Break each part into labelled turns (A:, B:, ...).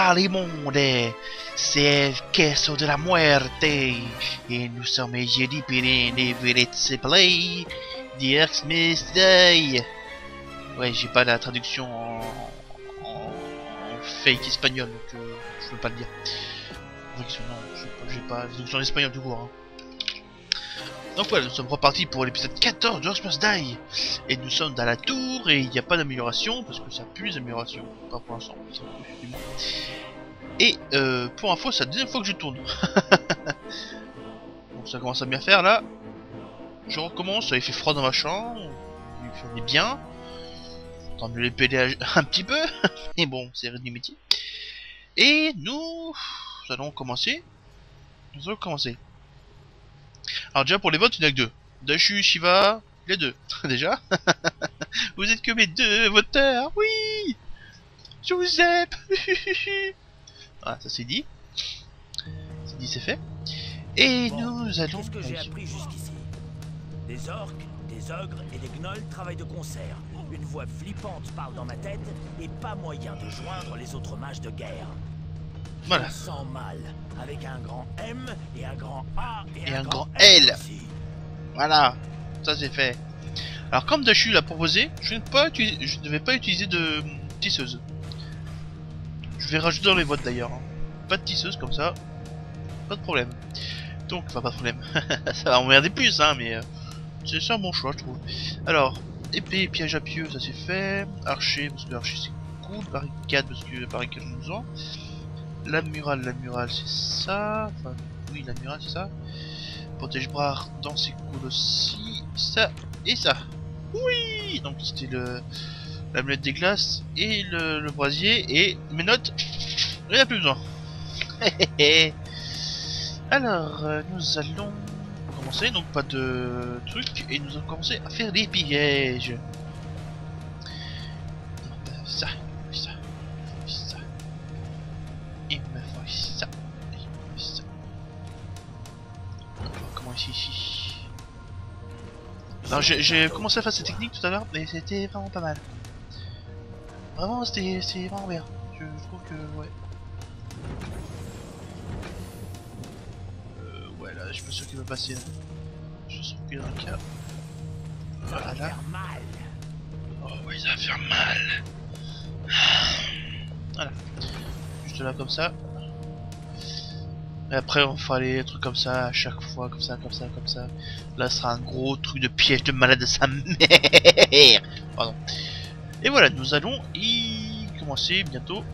A: bonsoir les mondes, c'est Queso de la Muerte et nous sommes Jedi Pirin et Let's Play The Xmas Day. Ouais, j'ai pas la traduction en fake espagnol, donc je peux pas le dire. Non, j'ai pas la traduction en espagnol du coup. Hein. Donc voilà, nous sommes repartis pour l'épisode 14 de Xmas Day. Et nous sommes dans la tour et il n'y a pas d'amélioration parce que ça pue les améliorations. Pas pour l'instant. Et pour info, c'est la deuxième fois que je tourne. Donc ça commence à bien faire là. Je recommence, il fait froid dans ma chambre. On est bien. Tant mieux les pédales un petit peu. Mais bon, c'est du métier. Et nous allons commencer. Alors déjà pour les votes, il n'y en a que deux. Dashu, Shiva, les deux. Déjà. Vous êtes que mes deux voteurs. Oui. Je vous aime. Voilà, ça c'est dit. C'est dit, c'est fait. Et
B: bon,
A: nous allons...
B: Qu'est-ce que j'ai appris jusqu'ici? Des orques, des ogres et des gnolls travaillent de concert. Une voix flippante parle dans ma tête et pas moyen de joindre les autres mages de guerre.
A: Voilà.
B: Je sens mal, avec un grand M et un grand A et un grand
A: L.
B: aussi.
A: Voilà, ça c'est fait. Alors comme Dashu l'a proposé, je ne vais pas utiliser de tisseuse. Je vais rajouter dans les votes d'ailleurs. Hein. Pas de tisseuse comme ça, pas de problème. Donc, enfin pas de problème. Ça va emmerder plus, hein, mais c'est un bon choix, je trouve. Alors, épée, piège à pieux, ça c'est fait. Archer, parce que archer c'est cool. Barricade, parce que barricade nous besoin. La murale c'est ça. Enfin, oui, la murale c'est ça. Protège bras dans c'est cool aussi. Ça et ça. Oui. Donc c'était l'amulette des glaces et le brasier et mes notes. Il n'y a plus besoin. Alors nous allons commencer, donc pas de trucs et nous allons commencer à faire des pièges. Ça. Il me faut ça. Comment ici. Alors j'ai commencé à faire cette technique tout à l'heure, mais c'était vraiment pas mal. Vraiment c'est vraiment bien. Je trouve que ouais. Ouais là je me suis qu'il va passer là. Je suis qu'il y a un cas. Voilà là. Oh ouais ça va faire mal. Voilà. Juste là comme ça. Et après on fera les trucs comme ça à chaque fois, comme ça. Là ce sera un gros truc de piège de malade de sa mère. Pardon. Et voilà, nous allons y commencer bientôt.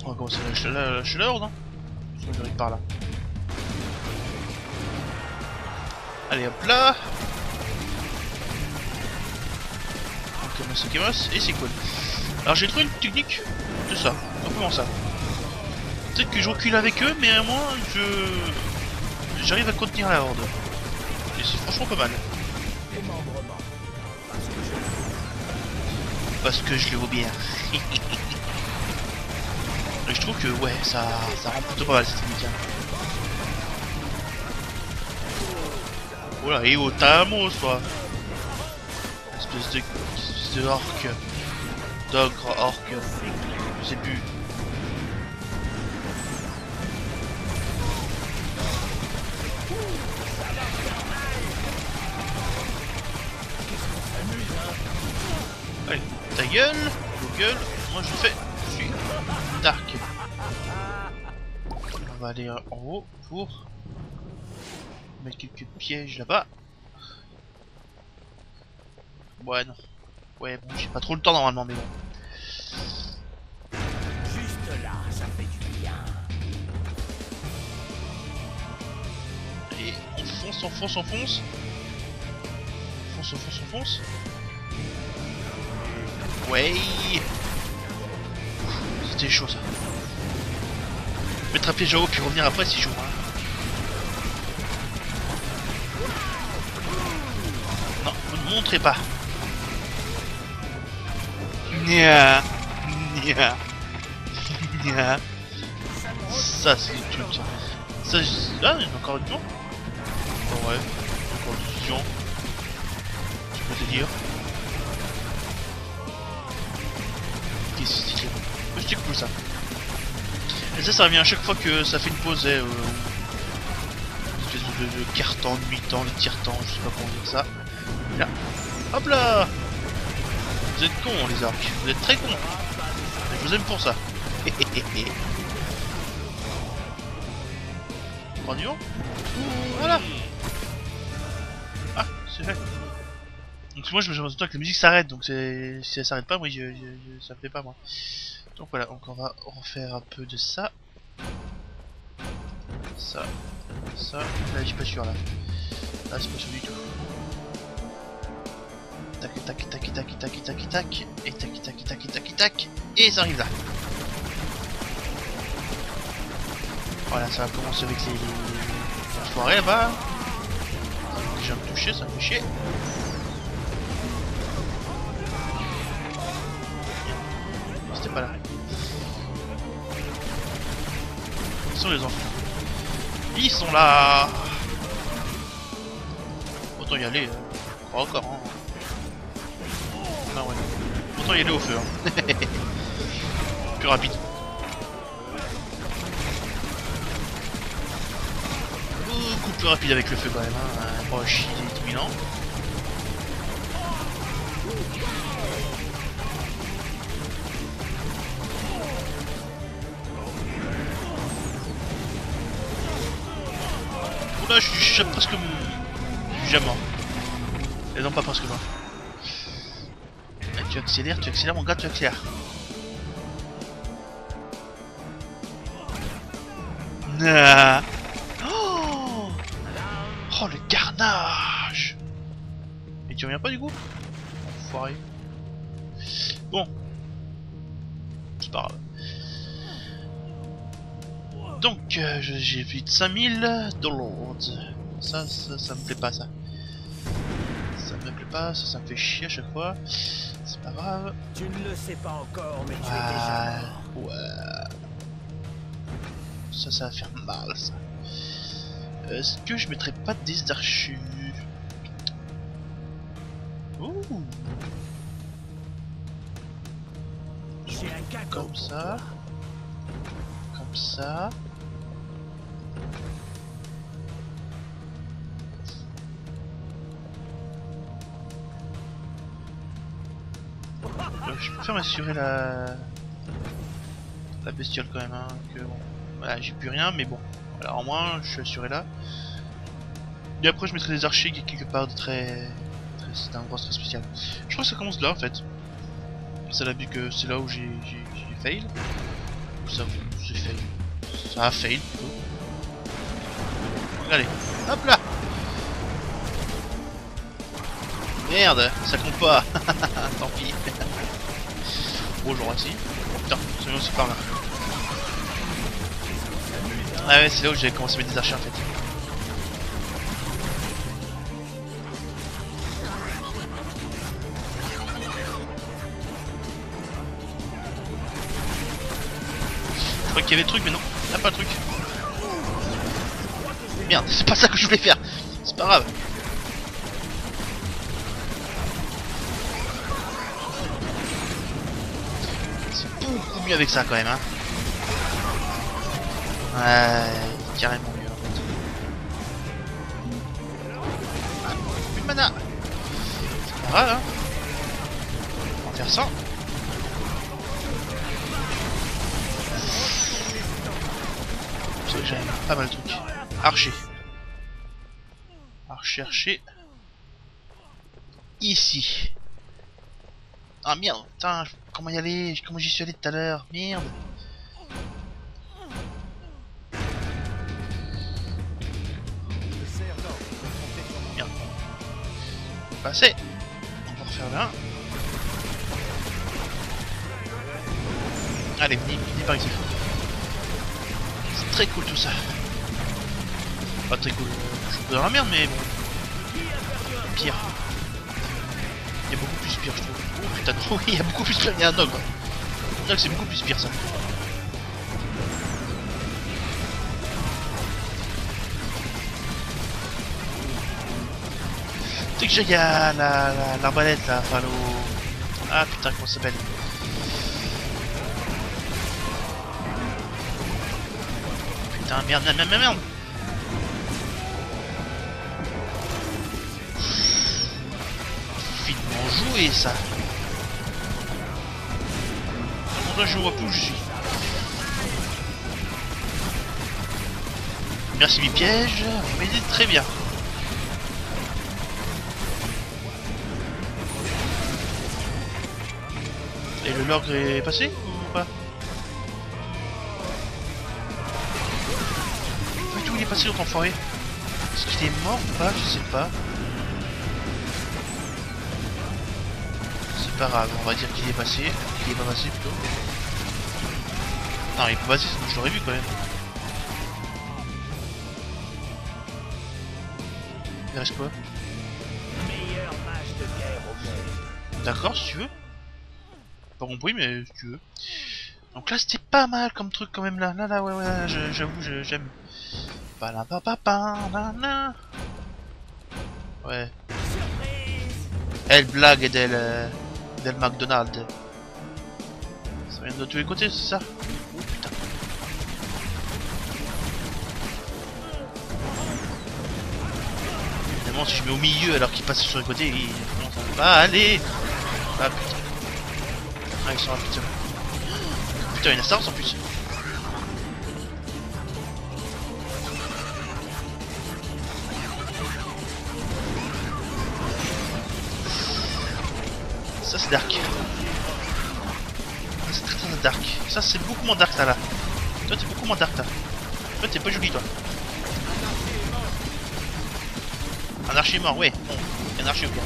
A: On va commencer la chaleur, non? Je vais par là. Allez hop là. On commence et c'est cool. Alors j'ai trouvé une technique de ça. Comment ça? Peut-être que je recule avec eux, mais à moi j'arrive à contenir la horde. Et c'est franchement pas mal. Parce que je les vois bien. Et je trouve que ouais, ça rend plutôt pas mal cette technique. Oh là, et oh, t'as un mot, toi. Espèce de orc. D'ogre, orc. Je sais plus. Allez, ta gueule, Google, moi je suis Dark. On va aller en haut pour mettre quelques pièges là-bas. Ouais, non. Ouais, bon, j'ai pas trop le temps normalement, mais bon.
B: Juste là, ça fait du bien.
A: Allez, on fonce. Ouais. C'était chaud ça. Mettre un piège à eau puis revenir après c'est chaud. Hein. Non, vous ne montrez pas. Nia. Ça c'est le truc ça. Ça, ah, il y en a encore une fois. Oh, ouais, encore une vision. Je peux te dire. Qu'est-ce que c'est? C'est cool ça. Et ça revient à chaque fois que ça fait une pause, une espèce de quart-temps, de mi-temps, de tiers-temps, je sais pas comment dire ça. Là, hop là. Vous êtes cons les orques, vous êtes très cons. Je vous aime pour ça. Prends du vent. Voilà. Ah, c'est fait. Donc moi je me demande que la musique s'arrête, donc si elle s'arrête pas, moi ça me fait pas moi. Donc voilà, donc on va refaire un peu de ça. Ça. Là je suis pas sûr là. Là c'est pas sûr du tout. Tac tac tac tac tac tac tac. Et tac tac tac tac tac. Et ça arrive là. Voilà, ça va commencer avec les foirés là-bas. Déjà me toucher, ça me fait chier. C'était pas là. Ils sont les enfants. Ils sont là. Autant y aller. Pas encore. Hein. Non ouais. Autant y aller au feu. Hein. Plus rapide. Beaucoup plus rapide avec le feu quand même. Hein. Proche, il est imminent. Oula, je suis presque... Je suis déjà mort. Et non, pas presque mort. Tu accélères mon gars, tu accélères. Nah. Oh, oh le carnage. Et tu reviens pas du coup? Enfoiré. Bon. C'est pas grave. Donc j'ai vite 5000 $. Ça me plaît pas ça. Ça me plaît pas, ça me fait chier à chaque fois. C'est pas grave.
B: Tu ne le sais pas encore, mais tu es déjà mort.
A: Ouais. Ça va faire mal ça. Est-ce que je mettrais pas des archus? Ouh.
B: J'ai un cadeau
A: Comme
B: pour
A: ça.
B: toi.
A: Comme ça. Je préfère m'assurer la bestiole quand même, hein, que bon. Voilà, j'ai plus rien, mais bon. Voilà, au moins, je suis assuré là. Et après, je mettrai des archers quelque part de très c'est un endroit très spécial. Je crois que ça commence là en fait. Ça l'a vu que c'est là où j'ai fail. Ou ça, j'ai fail. Ça a fail plutôt. Allez, hop là. Merde, ça compte pas. Tant pis. Bonjour aussi. Putain, c'est par là. Ah ouais, c'est là où j'ai commencé à mettre des archers en fait. Je crois qu'il y avait le truc, mais non, il n'y a pas le truc. Merde, c'est pas ça que je voulais faire. C'est pas grave. C'est beaucoup mieux avec ça quand même, hein. Ouais, carrément mieux en fait. Ah, plus de mana. C'est pas grave, hein. On va faire ça. C'est vrai que j'avais pas mal de trucs. Archer. Archer. Ici. Ah merde, putain, comment y aller? Comment j'y suis allé tout à l'heure? Merde. Merde. Passer. On va refaire là. Allez, venez par ici. C'est très cool tout ça. Pas très cool. Je suis dans la merde, mais bon. Pire. Il y a beaucoup plus pire, je trouve. Oh putain, oui, il y a beaucoup plus pire. Il y a un ogre. Un ogre, c'est beaucoup plus pire ça. Tu sais que il y a l'arbalète là, enfin le... Ah putain, comment ça s'appelle? Putain, merde, merde, merde, merde. Finement joué ça. Là je vois plus où je suis. Merci mes pièges, vous m'aidez très bien. Et le logre est passé ou pas? Pas du tout, il est passé l'autre enfoiré. Est-ce qu'il est mort ou pas? Je sais pas. C'est pas grave, on va dire qu'il est passé. Qu'il est pas passé plutôt. Non, il est pas passé, sinon je l'aurais vu quand même. Il reste quoi?
B: Meilleur mage de guerre au monde.
A: D'accord, si tu veux. Pas compris, mais si tu veux. Donc là, c'était pas mal comme truc quand même là. Là, ouais, j'avoue, j'aime. Ouais.
B: Surprise!
A: Elle blague d'elle McDonald's. Ça vient de tous les côtés, c'est ça? Oh putain. Évidemment, si je mets au milieu alors qu'il passe sur les côtés, il commence à pas aller. Ah putain. Ah, ils sont rapides. Putain, il y en a Star Wars en plus. Ça c'est dark. C'est très très dark. Ça c'est beaucoup moins dark ça là. Toi t'es beaucoup moins dark là. Toi t'es pas joli toi. Un archer mort, ouais. Bon, un archer ou quoi.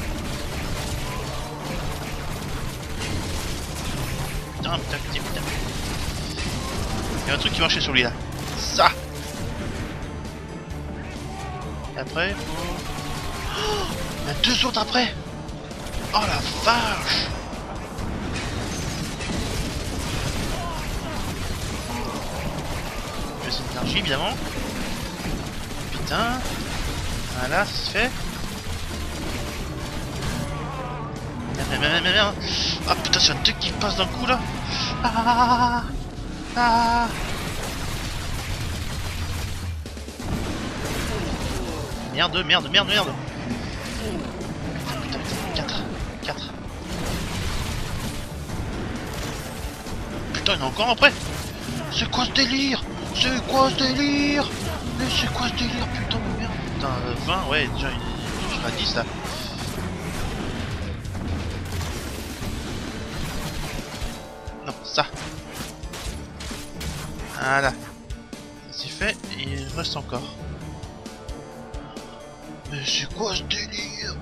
A: Putain, putain, putain, putain. Il y a un truc qui marchait sur lui là. Ça. Et après, faut... Oh, il y a deux autres après. Oh la vache. Je vais essayer d'énergie évidemment. Putain. Voilà, ça se fait. Merde. Ah putain, c'est un truc qui passe d'un coup là. Merde. Putain, 4. Putain, il y en a encore après. C'est quoi ce délire? Mais c'est quoi ce délire? Putain, merde. Putain, 20, ouais, déjà, je serai à 10 là. Non, ça. Voilà. Ça c'est fait, et il reste encore. Mais c'est quoi ce délire?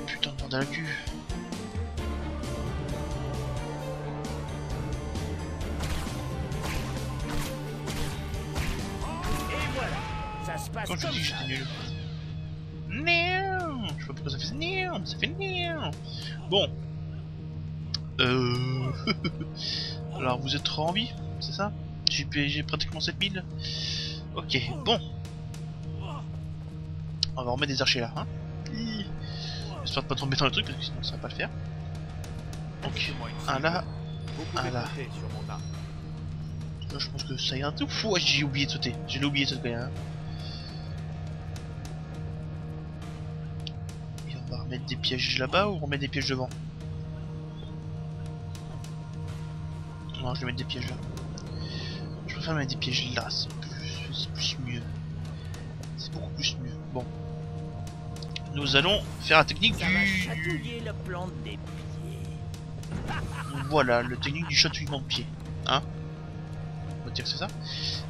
A: Putain, de bordel à cul.
B: Et voilà, ça se passe
A: Quand je
B: comme
A: dis que
B: ça.
A: j'étais nul. Non, je sais pas pourquoi ça fait non, ça fait non. Bon. Alors vous êtes trop en vie, c'est ça? J'ai pratiquement 7000. Ok, bon. On va remettre des archers là, hein. J'espère de pas tomber dans le truc parce que sinon ça va pas le faire. Donc, un là, un là. Là je pense que ça ira tout. Fou, j'ai oublié de sauter. J'ai oublié de sauter hein. Et on va remettre des pièges là-bas ou on remet des pièges devant? Non, je vais mettre des pièges là. Je préfère mettre des pièges là, c'est plus mieux. C'est beaucoup plus mieux. Bon. Nous allons faire la technique
B: Ça va
A: du...
B: chatouiller le plan des pieds.
A: Voilà, le technique du chatouillement de pied. Hein? On va dire que c'est ça?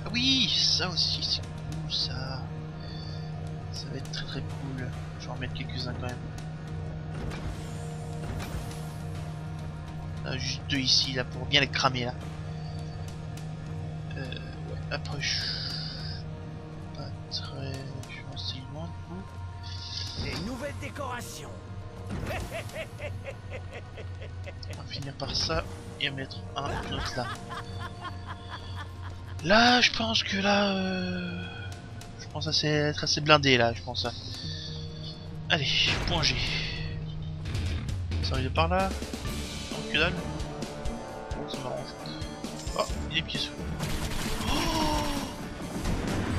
A: Ah oui, ça aussi, c'est cool ça. Ça va être très très cool. Je vais en remettre quelques-uns quand même. Ah, juste deux ici là pour bien les cramer là. Ouais, après je... Pas très... Je pense c'est loin du coup.
B: Des nouvelles décorations.
A: On va finir par ça et mettre un autre là. Là, je pense que là... Je pense à être assez blindé là, je pense. Allez, point G. Ça arrive de par là. Non, que dalle. Oh, c'est marrant en fait. Oh, il est pieds sous. Oh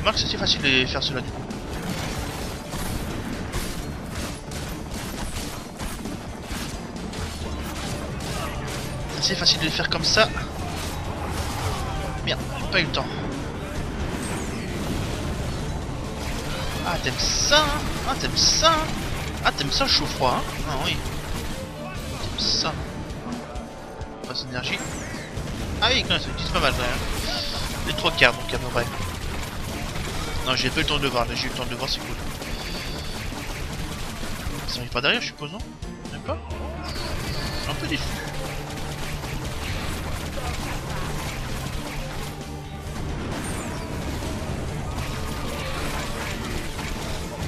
A: Remarque, c'est assez facile de faire cela du coup. C'est facile de les faire comme ça. Merde, j'ai pas eu le temps. Ah, t'aimes ça, hein? Ah, t'aimes ça, hein? Ah, t'aimes ça chaud froid, hein? Ah oui. T'aimes ça. Passe d'énergie. Ah oui, quand même, ça utilise pas mal quand même. Les 3 quarts donc à peu près. Non, j'ai pas eu le temps de le voir, là j'ai eu le temps de le voir, c'est cool. Ça arrive pas derrière, je suppose, non? Même pas? Je suis un peu déçu.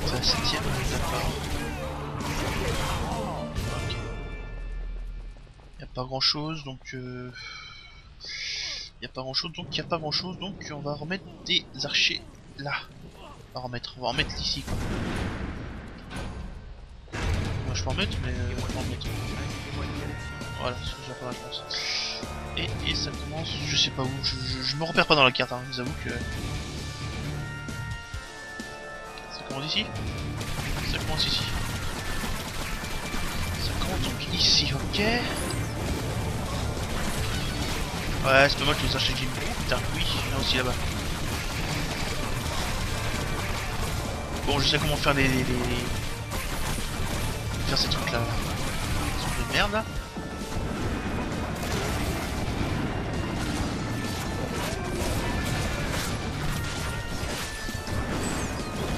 A: C'est la 7ème, d'accord. Ok. Y'a pas grand chose donc. Y'a pas grand chose donc y'a pas grand chose donc on va remettre des archers là. On va en mettre ici quoi. Moi je peux en mettre mais on va en mettre. Voilà, c'est déjà pas mal je pense. Et ça commence, je sais pas où, je me repère pas dans la carte, hein. Je vous avoue que. Ça commence ici. Ça commence ici. Ça commence donc ici, ok. Ouais, c'est pas moi qui les archers Jim. Putain, oui, là aussi là-bas. Bon, je sais comment faire faire ces trucs là. Ces trucs de merde là.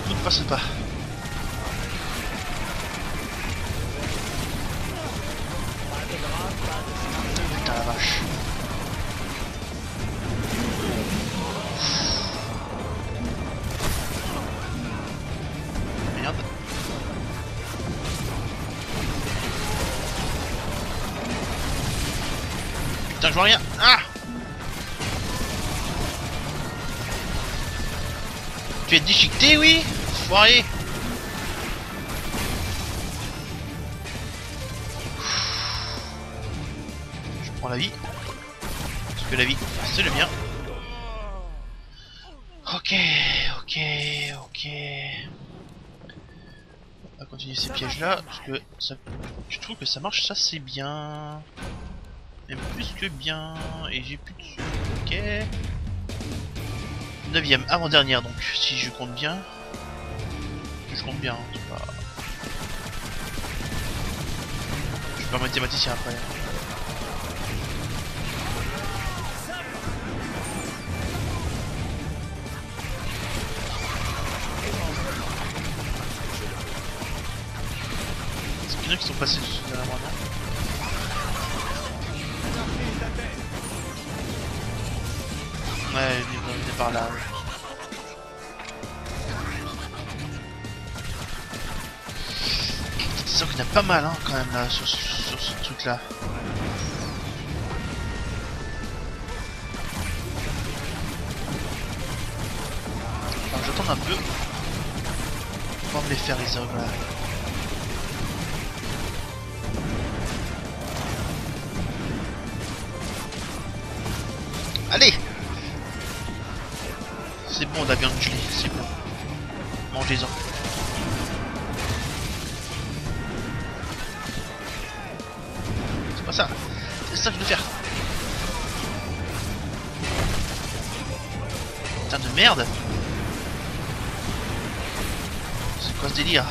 A: Ne passe pas. Putain la vache. Merde. Putain, je vois rien. Ah! Tu es déchiqueté, oui? Foiré! Je prends la vie. Parce que la vie, c'est le mien. Ok, ok, ok. On va continuer ces pièges là, parce que ça, je trouve que ça marche, ça c'est bien. Même plus que bien. Et j'ai plus de sous. Ok. 9ème, avant-dernière donc, si je compte bien. Je compte bien, hein, c'est pas... Je suis pas mathématicien après. C'est qu'il y en a qui sont passés derrière moi, non? Ouais, il est par là. Ouais. C'est sûr qu'il y en a pas mal hein, quand même là sur ce truc là. Alors j'attends un peu. On va me les faire les ogres là. Allez! C'est bon la viande gelée, c'est bon. Mangez-en. C'est pas ça. C'est ça que je veux faire. Putain de merde. C'est quoi ce délire?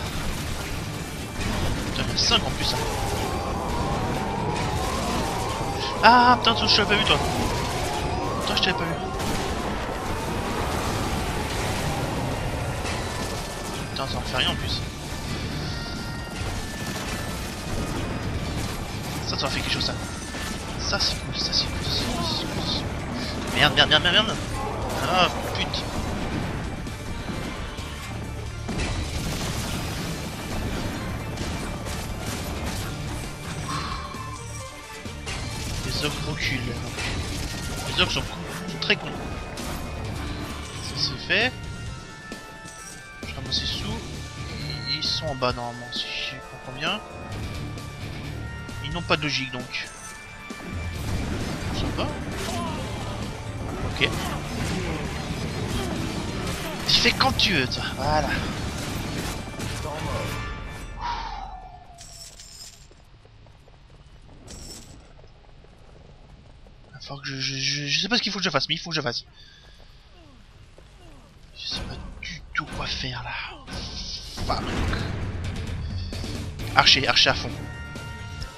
A: Putain, il y en a 5 en plus. Hein. Ah putain, je t'avais pas vu toi. Toi je t'avais pas vu. Putain, ça en fait rien en plus. Ça en fait quelque chose ça. Ça c'est cool, ça c'est cool, ça c'est cool, c'est cool. Merde, merde, merde, merde, merde. Ah putain. Les ogres reculent. Les ogres sont très cons. Ça c'est fait. Je ramasse les sous. Ils sont en bas normalement si je comprends bien. Ils n'ont pas de logique donc. Ça va. Ok. fais quand tu veux, toi. Voilà. Faut que je sais pas ce qu'il faut que je fasse, mais il faut que je fasse. Je sais pas du tout quoi faire là. Fuck. Archer à fond.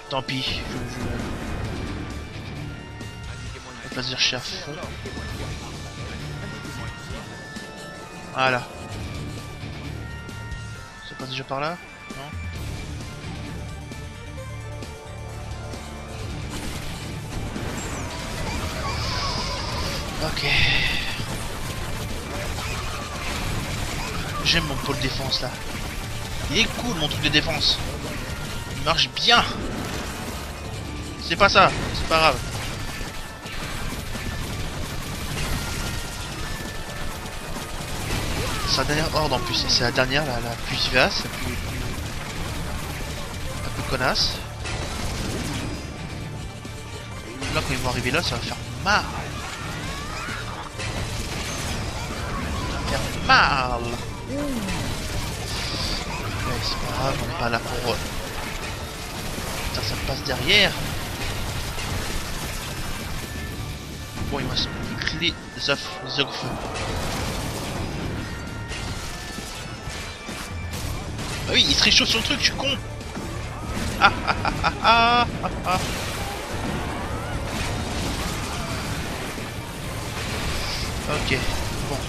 A: Tant pis, je vais pas dire archer à fond. Voilà. Ça passe déjà par là? Non? Ok. J'aime mon pôle défense là. Il est cool mon truc de défense. Il marche bien. C'est pas ça, c'est pas grave. C'est la dernière horde en plus, c'est la dernière, la plus vivace, la plus connasse. Là quand ils vont arriver là, ça va faire mal. Ça va faire mal. Ouais, c'est pas grave, on n'est pas là pour... Putain, ça me passe derrière. Bon, il me reste plus que les ogres-feu. Bah oui, il se réchauffe sur le truc, je suis con. Ah ah ah ah ah ah ah. Ok, bon.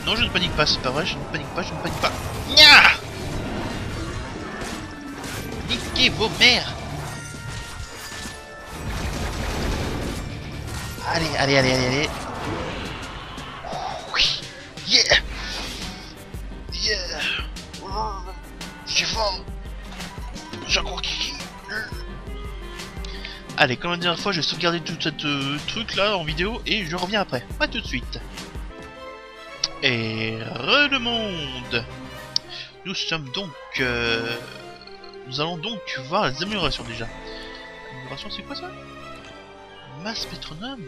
A: Non, je ne panique pas, c'est pas vrai, je ne panique pas, je ne panique pas. Nya! Niquez vos mères! Allez, allez, allez, allez, allez. Oui! Yeah! Yeah! J'ai faim! J'ai un gros kiki! Allez, comme la dernière fois, je vais sauvegarder tout cette truc là en vidéo et je reviens après. Pas tout de suite. Et le monde. Nous sommes donc... nous allons donc voir les améliorations déjà. Amélioration, c'est quoi ça? Masse métronome.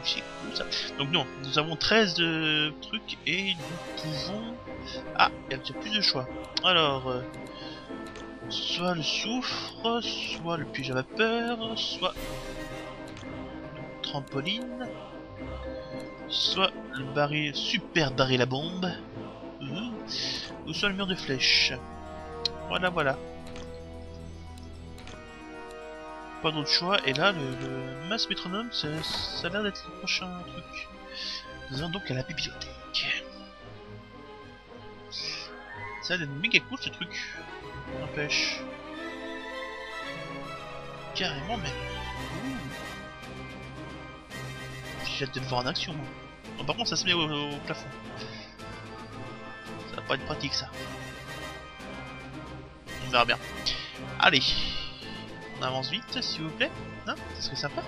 A: C'est cool ça. Donc non, nous avons 13 trucs et nous pouvons... Ah, il y a plus de choix. Alors... soit le soufre, soit le piège à vapeur, soit... trampoline, soit le baril, super baril à bombe, ou soit le mur de flèches. Voilà, voilà. Pas d'autre choix, et là, le masse métronome, ça a l'air d'être le prochain truc. Nous allons donc à la bibliothèque. Ça a l'air méga cool ce truc, n'empêche. Carrément même. J'ai hâte de le voir en action. Bon, par contre, ça se met au plafond. Ça va pas être pratique ça. On verra bien. Allez, on avance vite, s'il vous plaît. Hein, ça serait sympa.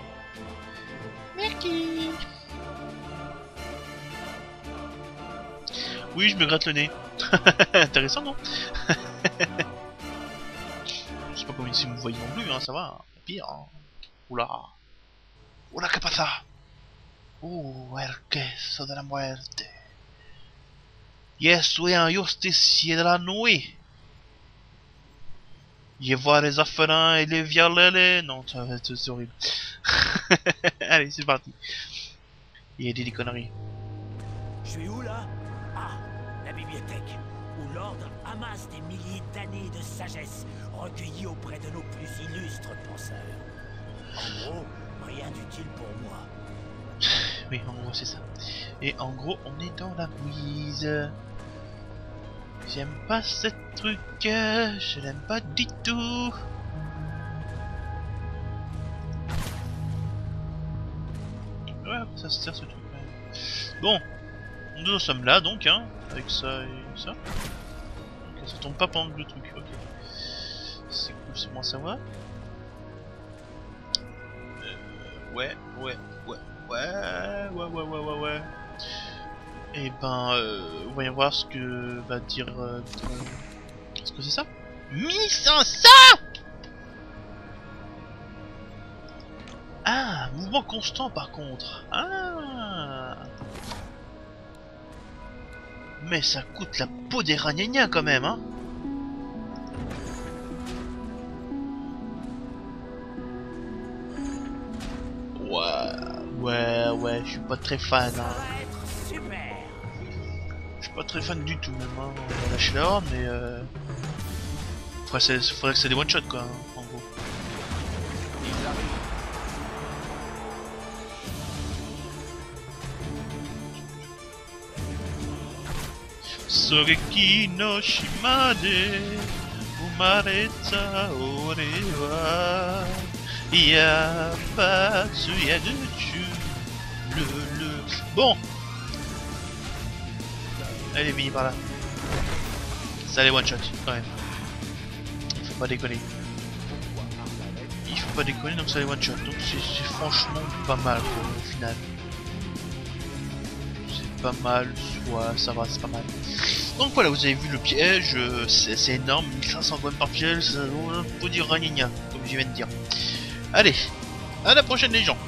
A: Merci. Oui, je me gratte le nez. Intéressant, non? Je sais pas comment si vous me voyez non plus, hein, ça va. Pire. Hein. Oula. Oula, que pasa? El queso de la muerte. Yo soy un justicier de la nuit. Je vois les affaires et les violets. Non, ça va être horrible. Allez, c'est parti. Il y a des conneries.
B: Je suis où là? Ah, la bibliothèque, où l'ordre amasse des milliers d'années de sagesse recueillies auprès de nos plus illustres penseurs. En gros, rien d'utile pour moi.
A: Oui, en gros c'est ça. Et en gros on est dans la mouise. J'aime pas ce truc, je l'aime pas du tout. Ouais, ça se sert ce truc. Bon, nous sommes là donc, hein, avec ça et ça. Donc, ça tombe pas pendant le truc, ok. C'est cool, c'est bon à savoir. Ouais. Et ben, voyons voir ce que va dire... Est-ce que c'est ça? 1500. Ah, mouvement constant par contre. Ah. Mais ça coûte la peau des ragnagnas quand même, hein. Ouais, je suis pas très fan.
B: Ça
A: Hein.
B: va être super.
A: Je suis pas très fan du tout même. Hein. On va lâcher la horde, mais faudrait que c'est des one shot quoi, hein, en gros.
B: Ils arrivent.
A: Soreki no shimade umareta ore wa yapatsuya dechu le. Bon, elle est finie par là. Ça les one shot quand même. Il faut pas déconner. Il faut pas déconner donc ça les one shot. Donc c'est franchement pas mal quoi, au final. C'est pas mal, soit ça va, c'est pas mal. Donc voilà, vous avez vu le piège, c'est énorme, 1500 gomme par piège, ça faut dire ragnagna, comme je viens de dire. Allez, à la prochaine les gens.